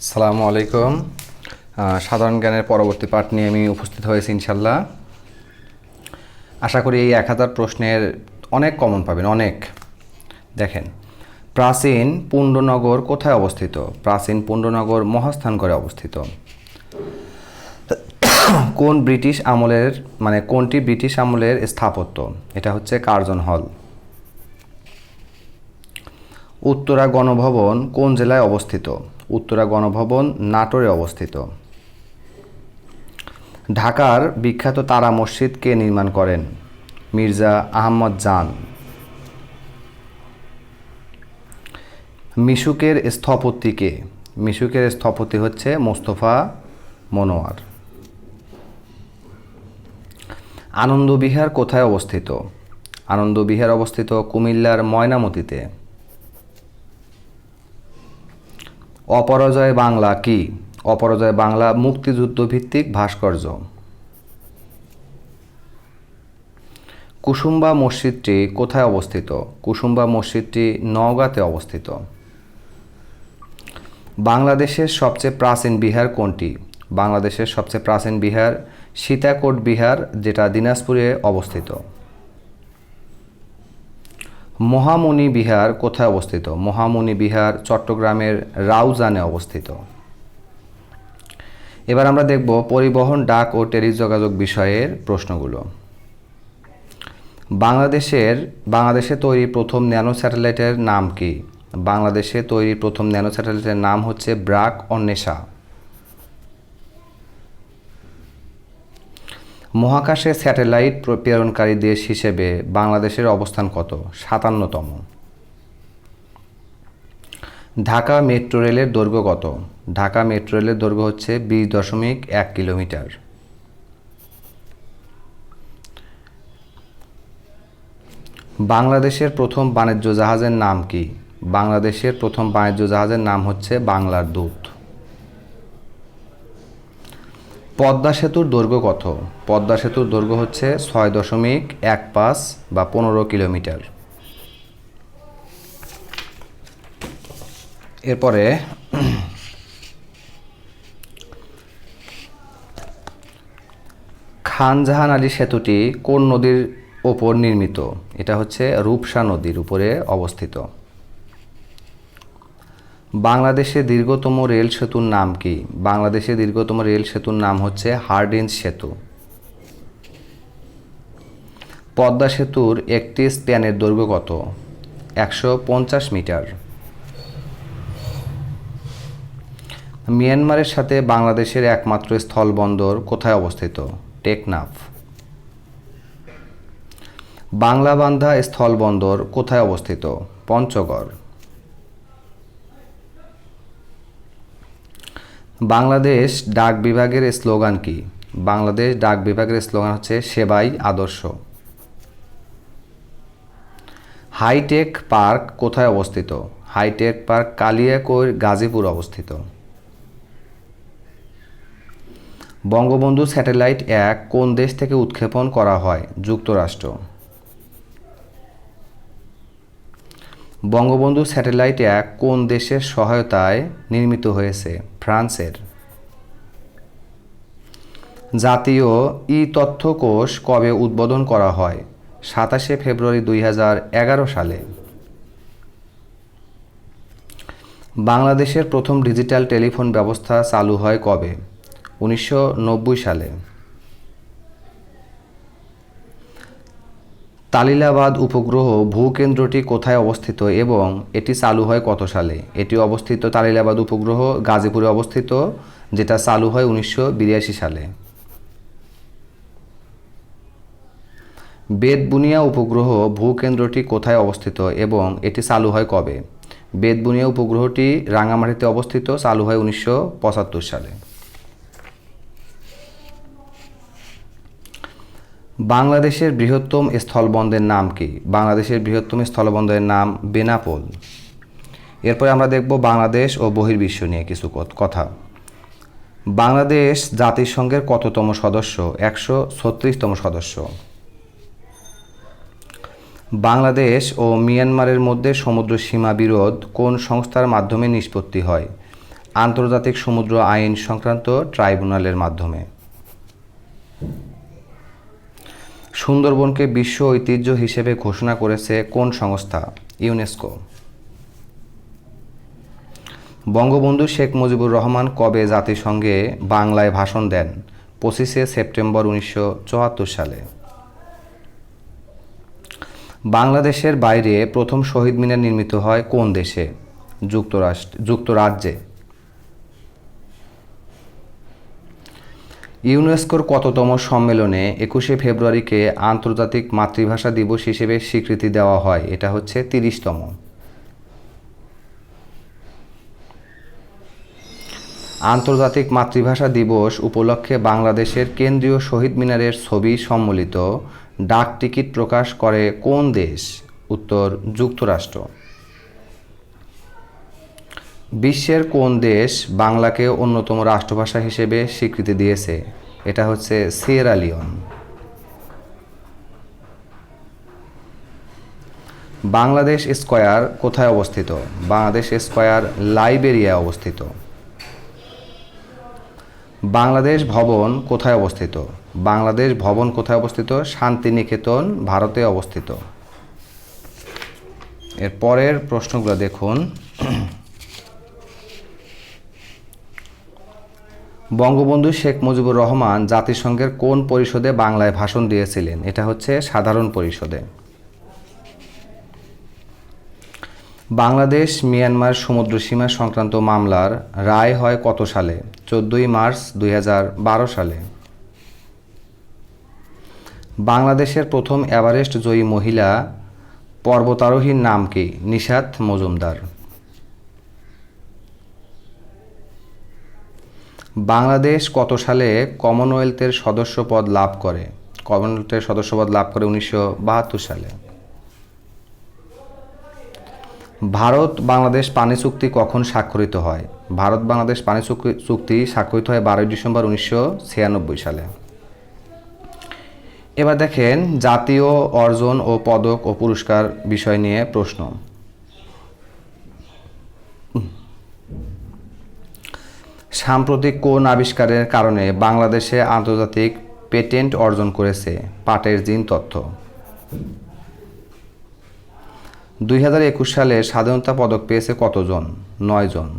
আসসালামু আলাইকুম। সাধারণ জ্ঞানের পরবর্তী পাঠ নিয়ে আমি উপস্থিত হয়েছি ইনশাল্লাহ। আশা করি এই 1000 প্রশ্নের অনেক কমন পাবেন, অনেক। দেখেন, প্রাচীন পুণ্ড্রনগর কোথায় অবস্থিত? প্রাচীন পুণ্ড্রনগর মহাস্থানগড়ে অবস্থিত। কোনটি ব্রিটিশ আমলের স্থাপত্য? এটা হচ্ছে কার্জন হল। উত্তরা গণভবন কোন জেলায় অবস্থিত? উত্তরা গণভবন নাটোরে অবস্থিত। ঢাকার বিখ্যাত তারা মসজিদ কে নির্মাণ করেন? মির্জা আহমদ জান। মিশুকের স্থপতি কে? মিশুকের স্থপতি হচ্ছে মোস্তফা মনোয়ার। আনন্দবিহার কোথায় অবস্থিত? আনন্দবিহার অবস্থিত কুমিল্লার ময়নামতিতে। অপরাজয় বাংলা কি? অপরাজয় বাংলা মুক্তিযুদ্ধ ভিত্তিক ভাস্কর্য। কুসুম্বা মসজিদটি কোথায় অবস্থিত? কুসুম্বা মসজিদটি নওগাঁতে অবস্থিত। বাংলাদেশের সবচেয়ে প্রাচীন বিহার কোনটি? বাংলাদেশের সবচেয়ে প্রাচীন বিহার সীতাকোট বিহার, যেটা দিনাজপুরে অবস্থিত। মহামণি বিহার কোথায় অবস্থিত? মহামণি বিহার চট্টগ্রামের রাউজানে অবস্থিত। এবার আমরা দেখব পরিবহন, ডাক ও টেলিযোগাযোগ বিষয়ের প্রশ্নগুলো। বাংলাদেশে তৈরি প্রথম ন্যানো স্যাটেলাইটের নাম কি? বাংলাদেশে তৈরি প্রথম ন্যানো স্যাটেলাইটের নাম হচ্ছে ব্রাক অন্বেষা। মহাকাশে স্যাটেলাইট প্রেরণকারী দেশ হিসেবে বাংলাদেশের অবস্থান কত? 57তম। ঢাকা মেট্রো রেলের দৈর্ঘ্য কত? ঢাকা মেট্রো রেলের দৈর্ঘ্য হচ্ছে 20.1 কিলোমিটার। বাংলাদেশের প্রথম বাণিজ্য জাহাজের নাম কি? বাংলাদেশের প্রথম বাণিজ্য জাহাজের নাম হচ্ছে বাংলার দূত। পদ্মা সেতুর দৈর্ঘ্য কত? পদ্মা সেতুর দৈর্ঘ্য হচ্ছে 6.15 বা 15 কিলোমিটার। এরপরে খান জাহান আলী সেতুটি কোন নদীর ওপর নির্মিত? এটা হচ্ছে রূপসা নদীর উপরে অবস্থিত। বাংলাদেশের দীর্ঘতম রেল সেতুর নাম কি? বাংলাদেশের দীর্ঘতম রেল সেতুর নাম হচ্ছে হার্ডিঞ্জ সেতু। পদ্মা সেতুর একটি স্প্যানের দৈর্ঘ্য কত? 150 মিটার। মিয়ানমারের সাথে বাংলাদেশের একমাত্র স্থলবন্দর কোথায় অবস্থিত? টেকনাফ। বাংলাবান্ধা স্থলবন্দর কোথায় অবস্থিত? পঞ্চগড়। বাংলাদেশ ডাক বিভাগের স্লোগান কি? বাংলাদেশ ডাক বিভাগের স্লোগান হচ্ছে সেবাই আদর্শ। হাইটেক পার্ক কোথায় অবস্থিত? হাইটেক পার্ক কালিয়াকৈর গাজীপুর অবস্থিত। বঙ্গবন্ধু স্যাটেলাইট 1 কোন দেশ থেকে উৎক্ষেপণ করা হয়? যুক্তরাষ্ট্র। বঙ্গবন্ধু স্যাটেলাইট 1 কোন দেশের সহায়তায় নির্মিত হয়েছে? ফ্রান্সের। জাতীয় ই-তথ্য কোষ কবে উদ্বোধন করা হয়? 27শে ফেব্রুয়ারি 2011 সালে। বাংলাদেশের প্রথম ডিজিটাল টেলিফোন ব্যবস্থা চালু হয় কবে? 1990 সালে। তালিলাবাদ উপগ্রহ ভূকেন্দ্রটি কোথায় অবস্থিত এবং এটি চালু হয় কত সালে? এটি অবস্থিত তালিলাবাদ উপগ্রহ গাজীপুরে অবস্থিত, যেটা চালু হয় 1982 সালে। বেতবুনিয়া উপগ্রহ ভূকেন্দ্রটি কোথায় অবস্থিত এবং এটি চালু হয় কবে? বেতবুনিয়া উপগ্রহটি রাঙামাটিতে অবস্থিত, চালু হয় 1975 সালে। বাংলাদেশের বৃহত্তম স্থলবন্দরের নাম কি? বাংলাদেশের বৃহত্তম স্থলবন্দরের নাম বেনাপোল। এরপরে আমরা দেখব বাংলাদেশ ও বহির্বিশ্ব নিয়ে কিছু কথা। বাংলাদেশ জাতিসংঘের কততম সদস্য? 136তম সদস্য। বাংলাদেশ ও মিয়ানমারের মধ্যে সমুদ্র সীমা বিরোধ কোন সংস্থার মাধ্যমে নিষ্পত্তি হয়? আন্তর্জাতিক সমুদ্র আইন সংক্রান্ত ট্রাইব্যুনালের মাধ্যমে। সুন্দরবনকে বিশ্ব ঐতিহ্য হিসেবে ঘোষণা করেছে কোন সংস্থা? ইউনেস্কো। বঙ্গবন্ধু শেখ মুজিবুর রহমান কবে জাতিসংঘে বাংলায় ভাষণ দেন? 25শে সেপ্টেম্বর 1974 সালে। বাংলাদেশের বাইরে প্রথম শহীদ মিনার নির্মিত হয় কোন দেশে? যুক্তরাজ্যে। ইউনেস্কোর কততম সম্মেলনে 21শে ফেব্রুয়ারিকে আন্তর্জাতিক মাতৃভাষা দিবস হিসেবে স্বীকৃতি দেওয়া হয়? এটা হচ্ছে 30তম। আন্তর্জাতিক মাতৃভাষা দিবস উপলক্ষে বাংলাদেশের কেন্দ্রীয় শহীদ মিনারের ছবি সম্বলিত ডাক টিকিট প্রকাশ করে কোন দেশ? উত্তর যুক্তরাষ্ট্র। বিশ্বের কোন দেশ বাংলাকে অন্যতম রাষ্ট্রভাষা হিসেবে স্বীকৃতি দিয়েছে? এটা হচ্ছে সিয়েরা লিওন। বাংলাদেশ স্কয়ার কোথায় অবস্থিত? বাংলাদেশ স্কয়ার লাইবেরিয়ায় অবস্থিত। বাংলাদেশ ভবন কোথায় অবস্থিত? বাংলাদেশ ভবন কোথায় অবস্থিত? শান্তিনিকেতন, ভারতে অবস্থিত। এর পরের প্রশ্নগুলো দেখুন। বঙ্গবন্ধু শেখ মুজিবুর রহমান জাতিসংঘের কোন পরিষদে বাংলায় ভাষণ দিয়েছিলেন? এটা হচ্ছে সাধারণ পরিষদে। বাংলাদেশ মিয়ানমার সমুদ্রসীমা সংক্রান্ত মামলার রায় হয় কত সালে? 14ই মার্চ 2012 সালে। বাংলাদেশের প্রথম এভারেস্ট জয়ী মহিলা পর্বতারোহীর নাম কি? নিশাত মজুমদার। বাংলাদেশ কত সালে কমনওয়েলথের সদস্যপদ লাভ করে? কমনওয়েলথের সদস্যপদ লাভ করে 1972 সালে। ভারত বাংলাদেশ পানি চুক্তি কখন স্বাক্ষরিত হয়? ভারত বাংলাদেশ পানি চুক্তি স্বাক্ষরিত হয় 12 ডিসেম্বর 1996 সালে। এবার দেখেন জাতীয় অর্জন ও পদক ও পুরস্কার বিষয় নিয়ে প্রশ্ন। সাম্প্রতিক কোন আবিষ্কারের কারণে বাংলাদেশে আন্তর্জাতিক পেটেন্ট অর্জন করেছে? পাটের জিন তথ্য। 2021 সালে স্বাধীনতা পদক পেয়েছে কতজন? 9 জন।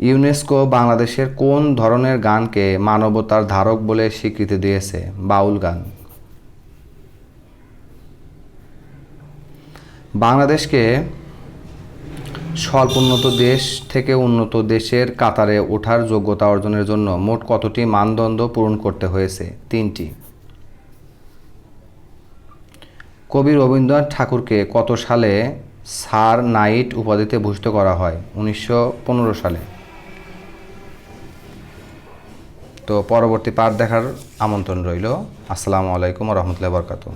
ইউনেস্কো বাংলাদেশের কোন ধরনের গানকে মানবতার ধারক বলে স্বীকৃতি দিয়েছে? বাউল গান। বাংলাদেশকে স্বল্পোন্নত দেশ থেকে উন্নত দেশের কাতারে ওঠার যোগ্যতা অর্জনের জন্য মোট কতটি মানদণ্ড পূরণ করতে হয়েছে? 3টি। কবি রবীন্দ্রনাথ ঠাকুরকে কত সালে স্যার নাইট উপাধিতে ভূষিত করা হয়? 1915 সালে। তো পরবর্তী পাঠ দেখার আমন্ত্রণ রইল। আসসালামু আলাইকুম ওয়া রাহমাতুল্লাহি ওয়া বারাকাতুহু।